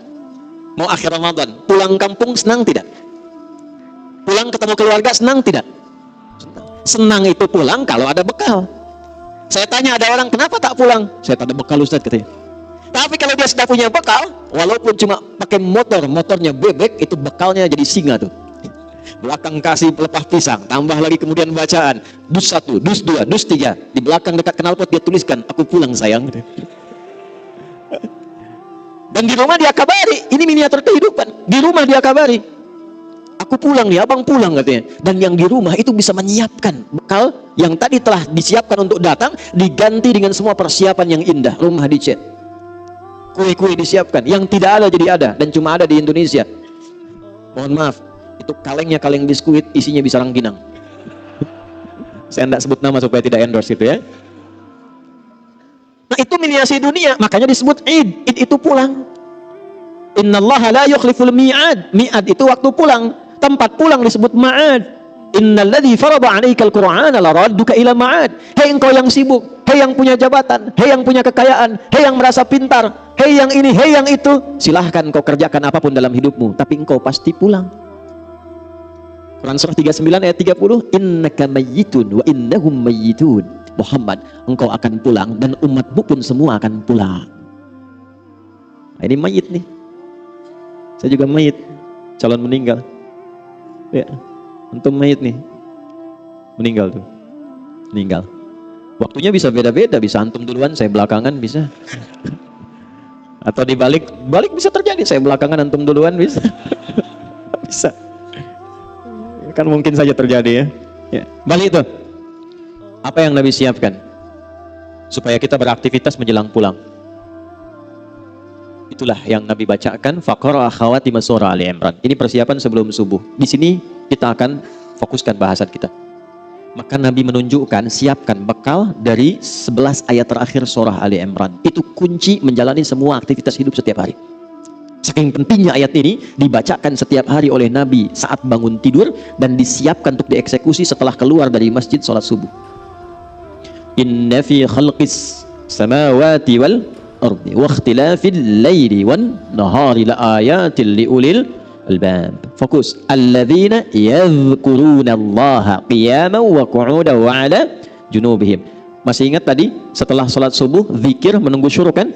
mau akhir Ramadan, pulang kampung senang tidak? Pulang ketemu keluarga senang tidak? Senang itu pulang kalau ada bekal. Saya tanya ada orang, kenapa tak pulang? Saya tak ada bekal, Ustaz, katanya. Tapi kalau dia sudah punya bekal, walaupun cuma pakai motornya bebek, itu bekalnya jadi singa tuh. Belakang kasih pelepah pisang, tambah lagi kemudian bacaan dus 1, dus 2, dus 3. Di belakang dekat knalpot dia tuliskan, aku pulang sayang. Dan di rumah dia kabari, ini miniatur kehidupan. Di rumah dia kabari, aku pulang nih, abang pulang katanya. Dan yang di rumah itu bisa menyiapkan bekal yang tadi telah disiapkan untuk datang, diganti dengan semua persiapan yang indah. Rumah dicat, kue-kue disiapkan, yang tidak ada jadi ada, dan cuma ada di Indonesia. Mohon maaf, itu kalengnya kaleng biskuit, isinya bisa rangginang. Saya tidak sebut nama supaya tidak endorse itu ya. Nah itu miniasi dunia, makanya disebut Id. Id itu pulang. Innallaha la yukhliful mi'ad. Mi'ad itu waktu pulang. Tempat pulang disebut ma'ad. Innalladzi farada 'alaikal Qur'ana laradduka ila ma'ad. Hei engkau yang sibuk, hei yang punya jabatan, hei yang punya kekayaan, hei yang merasa pintar, hei yang ini, hei yang itu, silahkan kau kerjakan apapun dalam hidupmu, tapi engkau pasti pulang. Quran surah 39 ayat 30, innaka mayyitun wa innahum mayyitun. Muhammad, engkau akan pulang dan umatmu pun semua akan pulang. Nah, ini mayit nih. Saya juga mayit, calon meninggal. Ya, antum mayit nih, meninggal tuh, meninggal. Waktunya bisa beda-beda, bisa antum duluan, saya belakangan bisa. Atau dibalik, balik bisa terjadi, saya belakangan antum duluan bisa. Bisa. Kan mungkin saja terjadi ya. Ya. Balik itu. Apa yang Nabi siapkan supaya kita beraktivitas menjelang pulang? Itulah yang Nabi bacakan, faqara khawatim surah Ali Imran. Ini persiapan sebelum subuh. Di sini kita akan fokuskan bahasan kita. Maka Nabi menunjukkan, siapkan bekal dari 11 ayat terakhir surah Ali Imran. Itu kunci menjalani semua aktivitas hidup setiap hari. Saking pentingnya ayat ini, dibacakan setiap hari oleh Nabi saat bangun tidur, dan disiapkan untuk dieksekusi setelah keluar dari masjid sholat subuh. Inna fi khalqis samawati wal ardi wa ikhtilafil laili wan nahari la ayatil liulil albab. Fokus. Alladzina yadhkuruna Allaha qiyaman wa qu'udan wa 'ala junubihim. Masih ingat tadi setelah salat subuh zikir menunggu syuruk kan?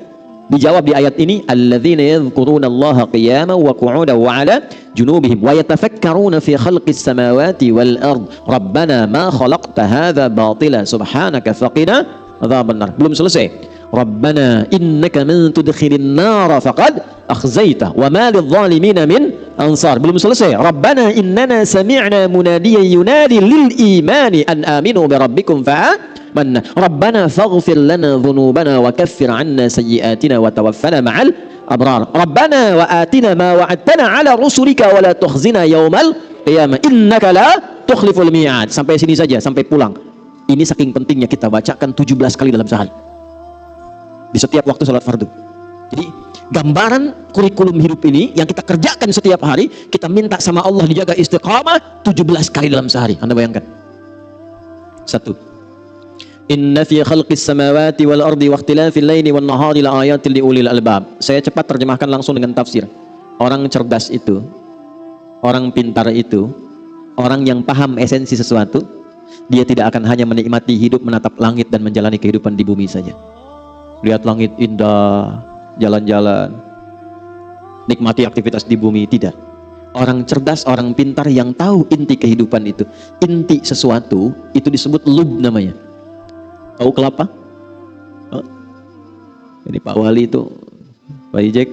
Dijawab di ayat ini, alladzina yadhkuruna Allaha qiyaman wa qu'udan wa 'ala junubihim wa yatafakkaruna fi khalqis samawati wal ard. Rabbana ma khalaqta hadza batila subhanaka faqina adzabannar. Belum selesai. Rabbana innaka man tudkhilin nar faqad akhzaita wa ma lidh-dhalimin min ansar. Belum selesai. Rabbana innana sami'na munadiyan yunadi lil imani an aminu bi rabbikum fa'amanna. Rabbana faghfir lana dhunubana wa kaffir 'anna sayyi'atina wa tawaffana ma'al abrar. Rabbana wa atina ma wa'adtana 'ala rusulika wa la tukhzina yaumal qiyamah innaka la tukhliful mi'ad. Sampai sini saja, sampai pulang. Ini saking pentingnya kita bacakan 17 kali dalam sehari, di setiap waktu sholat fardu. Jadi gambaran kurikulum hidup ini yang kita kerjakan setiap hari, kita minta sama Allah dijaga istiqamah 17 kali dalam sehari. Anda bayangkan. 1. Inna fi khalqis samawati wal ardi wa ikhtilafil laili wan nahari la ayatil liulil albab. Saya cepat terjemahkan langsung dengan tafsir. Orang cerdas itu, orang pintar itu, orang yang paham esensi sesuatu, dia tidak akan hanya menikmati hidup menatap langit dan menjalani kehidupan di bumi saja. Lihat langit indah, jalan-jalan, nikmati aktivitas di bumi. Tidak. Orang cerdas, orang pintar yang tahu inti kehidupan itu, inti sesuatu, itu disebut lub namanya. Tahu kelapa? Oh. Jadi Pak Wali itu, Pak Ijek,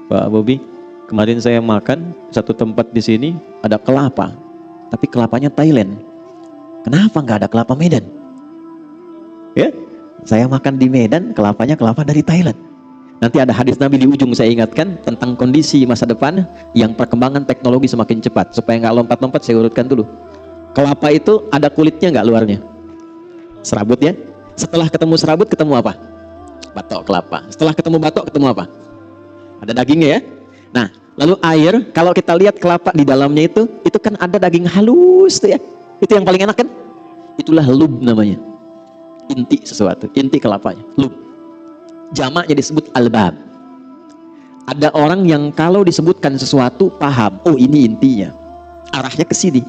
Pak Bobi, kemarin saya makan satu tempat di sini ada kelapa, tapi kelapanya Thailand. Kenapa nggak ada kelapa Medan? Ya? Saya makan di Medan, kelapanya kelapa dari Thailand. Nanti ada hadis Nabi di ujung saya ingatkan tentang kondisi masa depan yang perkembangan teknologi semakin cepat. Supaya nggak lompat-lompat, saya urutkan dulu. Kelapa itu ada kulitnya nggak luarnya? Serabut ya. Setelah ketemu serabut, ketemu apa? Batok kelapa. Setelah ketemu batok, ketemu apa? Ada dagingnya ya. Nah, lalu air, kalau kita lihat kelapa di dalamnya itu kan ada daging halus tuh ya. Itu yang paling enak kan? Itulah lub namanya. Inti sesuatu, inti kelapanya, lub. Jamaknya disebut albab. Ada orang yang kalau disebutkan sesuatu paham, oh ini intinya, arahnya ke sini.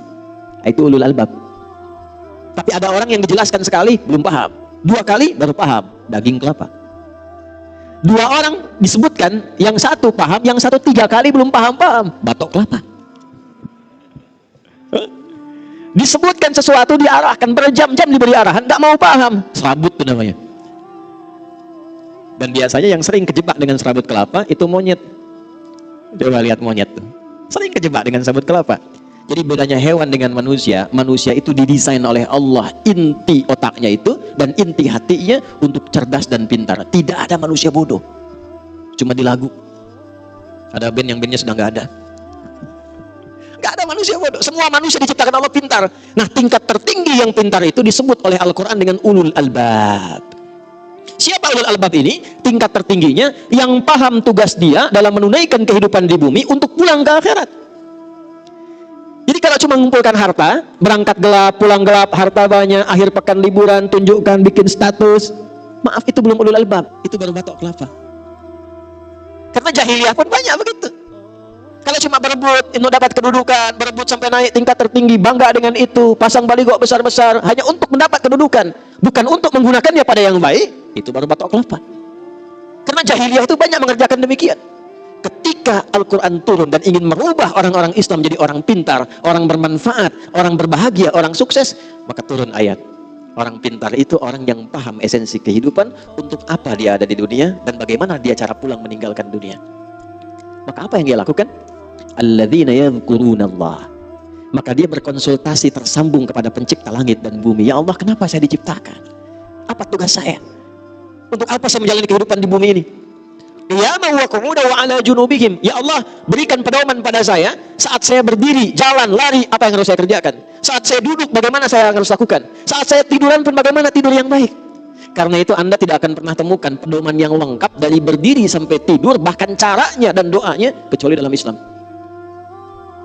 Itu ulul albab. Tapi ada orang yang dijelaskan sekali belum paham, 2 kali baru paham, daging kelapa. 2 orang disebutkan, yang satu paham, yang satu 3 kali belum paham, batok kelapa. Disebutkan sesuatu, diarahkan, berjam-jam diberi arahan, nggak mau paham, serabut itu namanya. Dan biasanya yang sering kejebak dengan serabut kelapa itu monyet. Coba lihat monyet tuh, sering kejebak dengan serabut kelapa. Jadi bedanya hewan dengan manusia, manusia itu didesain oleh Allah inti otaknya itu dan inti hatinya untuk cerdas dan pintar. Tidak ada manusia bodoh, cuma di lagu. Ada band yang bandnya sudah nggak ada. Gak ada manusia bodoh, semua manusia diciptakan Allah pintar. Nah, tingkat tertinggi yang pintar itu disebut oleh Al-Quran dengan ulul albab. Siapa ulul albab ini? Tingkat tertingginya yang paham tugas dia dalam menunaikan kehidupan di bumi untuk pulang ke akhirat. Jadi kalau cuma mengumpulkan harta, berangkat gelap, pulang gelap, harta banyak, akhir pekan liburan, tunjukkan, bikin status, maaf, itu belum ulul albab, itu baru batok kelapa. Karena jahiliyah pun banyak begitu. Kalau cuma berebut, itu dapat kedudukan, berebut sampai naik tingkat tertinggi, bangga dengan itu, pasang baligo besar-besar, hanya untuk mendapat kedudukan, bukan untuk menggunakannya pada yang baik, itu baru batok kelapa. Karena jahiliyah itu banyak mengerjakan demikian. Ketika Al-Quran turun dan ingin merubah orang-orang Islam menjadi orang pintar, orang bermanfaat, orang berbahagia, orang sukses, maka turun ayat. Orang pintar itu orang yang paham esensi kehidupan, untuk apa dia ada di dunia, dan bagaimana dia cara pulang meninggalkan dunia. Maka apa yang dia lakukan? Alladzina yadhkuruna Allah. Maka dia berkonsultasi, tersambung kepada pencipta langit dan bumi. Ya Allah, kenapa saya diciptakan? Apa tugas saya? Untuk apa saya menjalani kehidupan di bumi ini? qiyaman wa qu'udan wa 'ala junubihim. Ya Allah, berikan pedoman pada saya saat saya berdiri, jalan, lari, apa yang harus saya kerjakan. Saat saya duduk, bagaimana saya harus lakukan. Saat saya tiduran pun bagaimana tidur yang baik. Karena itu Anda tidak akan pernah temukan pedoman yang lengkap dari berdiri sampai tidur, bahkan caranya dan doanya, kecuali dalam Islam.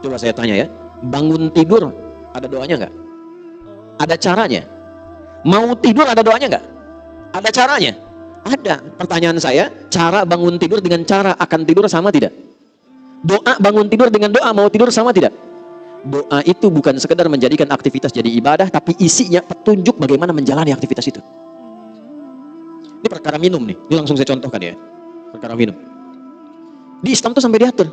Coba saya tanya ya, bangun tidur ada doanya nggak? Ada caranya. Mau tidur ada doanya nggak? Ada caranya. Ada. Pertanyaan saya, cara bangun tidur dengan cara akan tidur sama tidak? Doa bangun tidur dengan doa mau tidur sama tidak? Doa itu bukan sekedar menjadikan aktivitas jadi ibadah, tapi isinya petunjuk bagaimana menjalani aktivitas itu. Ini perkara minum nih. Ini langsung saya contohkan ya. Perkara minum. Di Islam tuh sampai diatur.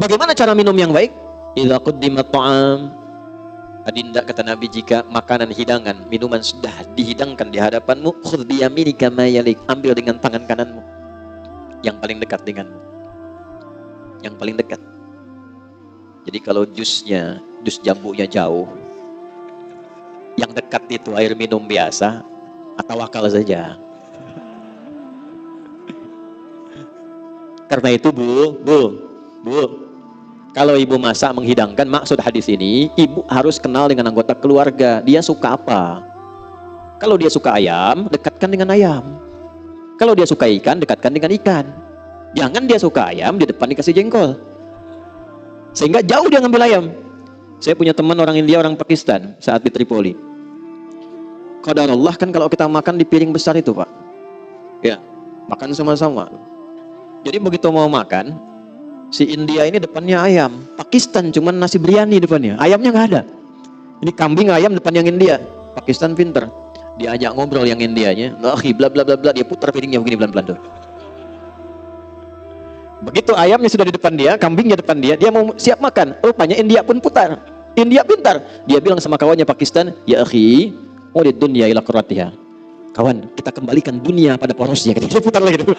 Bagaimana cara minum yang baik? Idza quddimat ta'am. Adinda kata Nabi, jika makanan hidangan, minuman sudah dihidangkan di hadapanmu, khudh biyaminika ma yalik, ambil dengan tangan kananmu yang paling dekat denganmu. Yang paling dekat. Jadi kalau jus jambunya jauh, yang dekat itu air minum biasa, atau akal saja. Karena itu Bu, kalau ibu masak menghidangkan, maksud hadis ini, ibu harus kenal dengan anggota keluarga. Dia suka apa? Kalau dia suka ayam, dekatkan dengan ayam. Kalau dia suka ikan, dekatkan dengan ikan. Jangan dia suka ayam, di depan dikasih jengkol. Sehingga jauh dia ngambil ayam. Saya punya teman orang India, orang Pakistan, saat di Tripoli. Qadarullah kan kalau kita makan di piring besar itu Pak. Ya, makan sama-sama. Jadi begitu mau makan, si India ini depannya ayam, Pakistan cuman nasi biryani depannya, ayamnya nggak ada. Ini kambing ayam depan yang India. Pakistan pinter, diajak ngobrol yang Indianya, bla bla bla bla, dia putar piringnya begini pelan-pelan tuh. Begitu ayamnya sudah di depan dia, kambingnya depan dia, dia mau siap makan. Rupanya India pun putar. India pintar, dia bilang sama kawannya Pakistan, ya akhi, urid dunya ila qurratiha. Kawan, kita kembalikan dunia pada porosnya. Dia putar lagi tuh.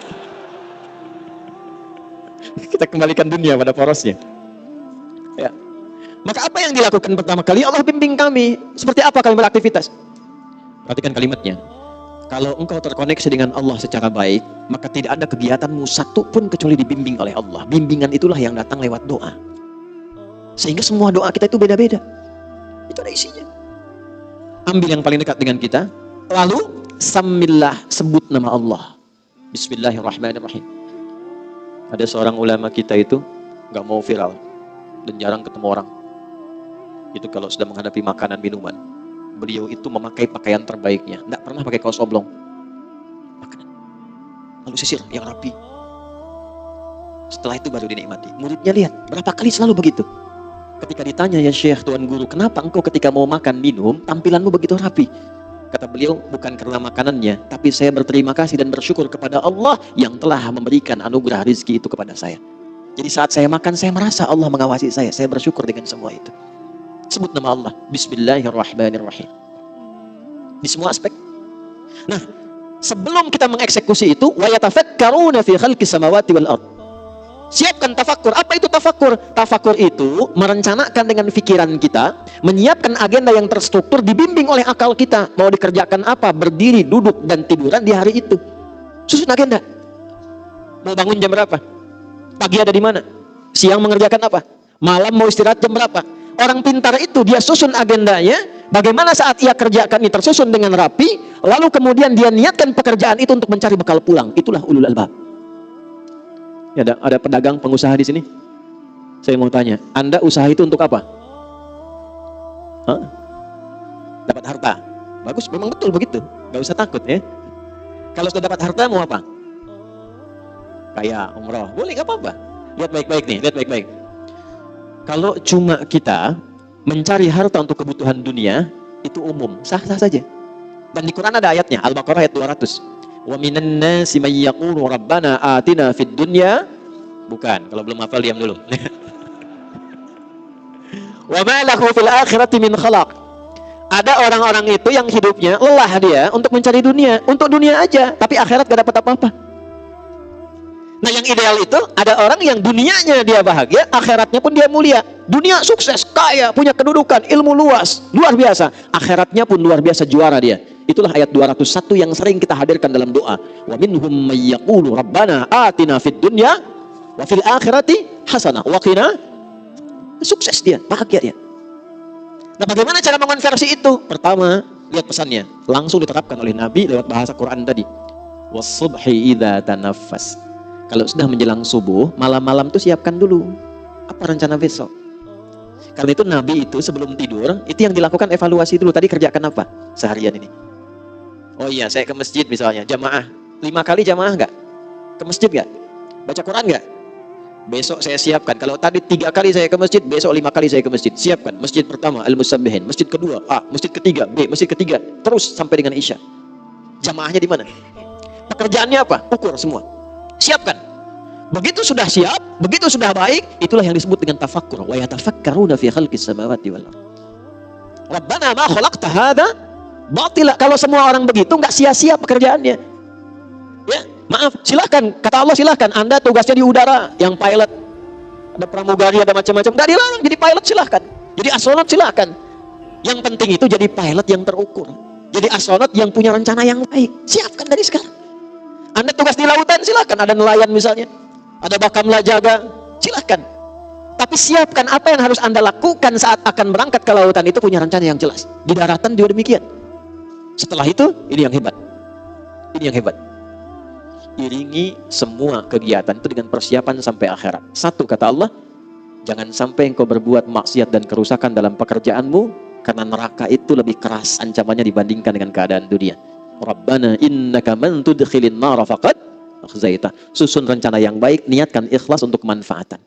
Kita kembalikan dunia pada porosnya. Ya. Maka apa yang dilakukan pertama kali? Allah bimbing kami. Seperti apa kami beraktivitas? Perhatikan kalimatnya. Kalau engkau terkoneksi dengan Allah secara baik, maka tidak ada kegiatanmu satu pun kecuali dibimbing oleh Allah. Bimbingan itulah yang datang lewat doa. Sehingga semua doa kita itu beda-beda. Itu ada isinya. Ambil yang paling dekat dengan kita, lalu samillah, sebut nama Allah. Bismillahirrahmanirrahim. Ada seorang ulama kita itu nggak mau viral dan jarang ketemu orang. Itu kalau sudah menghadapi makanan minuman, beliau itu memakai pakaian terbaiknya, nggak pernah pakai kaos oblong. Makanan. Lalu sisir yang rapi. Setelah itu baru dinikmati. Muridnya lihat berapa kali selalu begitu. Ketika ditanya, ya Syekh, Tuan Guru, kenapa engkau ketika mau makan minum tampilanmu begitu rapi? Kata beliau, bukan karena makanannya, tapi saya berterima kasih dan bersyukur kepada Allah yang telah memberikan anugerah rezeki itu kepada saya. Jadi saat saya makan, saya merasa Allah mengawasi saya bersyukur dengan semua itu. Sebut nama Allah, Bismillahirrahmanirrahim. Di semua aspek. Nah, sebelum kita mengeksekusi itu, wa yatafakkaruna fi khalqis samawati wal ardh. Siapkan tafakkur. Apa itu tafakkur? Tafakkur itu merencanakan dengan pikiran kita, menyiapkan agenda yang terstruktur, dibimbing oleh akal kita. Mau dikerjakan apa? Berdiri, duduk, dan tiduran di hari itu. Susun agenda. Mau bangun jam berapa? Pagi ada di mana? Siang mengerjakan apa? Malam mau istirahat jam berapa? Orang pintar itu dia susun agendanya. Bagaimana saat ia kerjakan ini tersusun dengan rapi, lalu kemudian dia niatkan pekerjaan itu untuk mencari bekal pulang. Itulah ulul albab. Ya, ada pedagang pengusaha di sini. Saya mau tanya, Anda usaha itu untuk apa? Hah? Dapat harta. Bagus, memang betul begitu. Gak usah takut ya. Kalau sudah dapat harta mau apa? Kaya, umroh. Boleh, gak apa-apa. Lihat baik-baik nih, lihat baik-baik. Kalau cuma kita mencari harta untuk kebutuhan dunia, itu umum, sah-sah saja. Dan di Quran ada ayatnya, Al-Baqarah ayat 200. Wa minan nasi may yaqulu rabbana atina fid dunya. Bukan, kalau belum hafal diam dulu. Wa ma lahu fil akhirati min khalaq. Ada orang-orang itu yang hidupnya lelah dia untuk mencari dunia, untuk dunia aja, tapi akhirat gak dapat apa-apa. Nah, yang ideal itu ada orang yang dunianya dia bahagia, akhiratnya pun dia mulia. Dunia sukses, kaya, punya kedudukan, ilmu luas, luar biasa. Akhiratnya pun luar biasa, juara dia. Itulah ayat 201 yang sering kita hadirkan dalam doa. Wa minhum may yaqulu rabbana atina fid dunya wa fil akhirati hasanah wa qina. Sukses dia, bahagia dia. Nah, bagaimana cara mengonversi itu? Pertama, lihat pesannya, langsung diterapkan oleh Nabi lewat bahasa Quran tadi. Was-subhi idza tanaffas. Kalau sudah menjelang subuh, malam-malam itu siapkan dulu. Apa rencana besok? Karena itu Nabi itu sebelum tidur, itu yang dilakukan evaluasi dulu. Tadi kerjakan apa seharian ini? Oh iya, saya ke masjid misalnya, jamaah. 5 kali jamaah enggak? Ke masjid enggak? Baca Quran enggak? Besok saya siapkan. Kalau tadi 3 kali saya ke masjid, besok 5 kali saya ke masjid. Siapkan. Masjid pertama Al-Musabbihin, masjid kedua A, masjid ketiga B, masjid ketiga, terus sampai dengan Isya. Jamaahnya di mana? Pekerjaannya apa? Ukur semua. Siapkan. Begitu sudah siap, begitu sudah baik, itulah yang disebut dengan tafakkur. Wa yatafakkaruna fi khalqis samawati wal ardh. Rabbana ma khalaqta hadza batila. Kalau semua orang begitu, enggak sia-sia pekerjaannya. Ya, maaf, silahkan, kata Allah silahkan, Anda tugasnya di udara, yang pilot, ada pramugari, ada macam-macam, nggak dilarang jadi pilot, silahkan, jadi astronot silahkan. Yang penting itu jadi pilot yang terukur, jadi astronot yang punya rencana yang baik, siapkan dari sekarang. Anda tugas di lautan, silahkan, ada nelayan misalnya, ada bakamla jaga, silahkan. Tapi siapkan apa yang harus Anda lakukan saat akan berangkat ke lautan, itu punya rencana yang jelas. Di daratan juga demikian. Setelah itu, ini yang hebat, ini yang hebat. Iringi semua kegiatan itu dengan persiapan sampai akhirat. Satu, kata Allah, jangan sampai engkau berbuat maksiat dan kerusakan dalam pekerjaanmu, karena neraka itu lebih keras ancamannya dibandingkan dengan keadaan dunia. Rabbana innaka man tudkhilin nar faqad akhzaita. Susun rencana yang baik, niatkan ikhlas untuk kemanfaatan.